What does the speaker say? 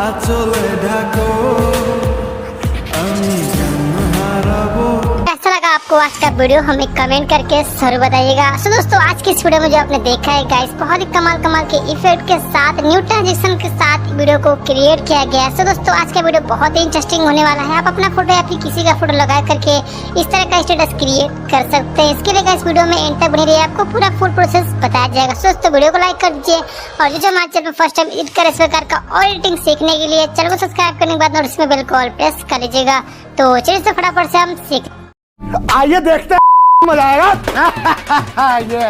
আচলে ঢাকো আমি কেন হারাবো। कैसा लगा आपको आज का वीडियो हमें कमेंट करके जरूर बताइएगा। सो दोस्तों आज की इस वीडियो में जो आपने देखा है गाइस बहुत ही कमाल के इफेक्ट के साथ न्यू ट्रांजिशन के साथ वीडियो को क्रिएट किया गया है। सो दोस्तों आज का वीडियो बहुत ही इंटरेस्टिंग होने वाला है। आप अपना फोटो या फिर किसी का फोटो लगा करके इस तरह का स्टेटस क्रिएट कर सकते हैं। इसके लिए गाइस वीडियो में एंड तक बनी रहिए, आपको पूरा फुल प्रोसेस बताया जाएगा। सो दोस्तों वीडियो को लाइक कर दीजिए और जो हमारे चैनल पर फर्स्ट टाइम एडिट कर इस प्रकार का और एडिटिंग सीखने के लिए चैनल को सब्सक्राइब करने के बाद नोटिफिकेशन बेल को ऑल प्रेस कर लीजिएगा। तो चलिए से फटाफट से हम सीख आइए देखते हैं मजा आएगा।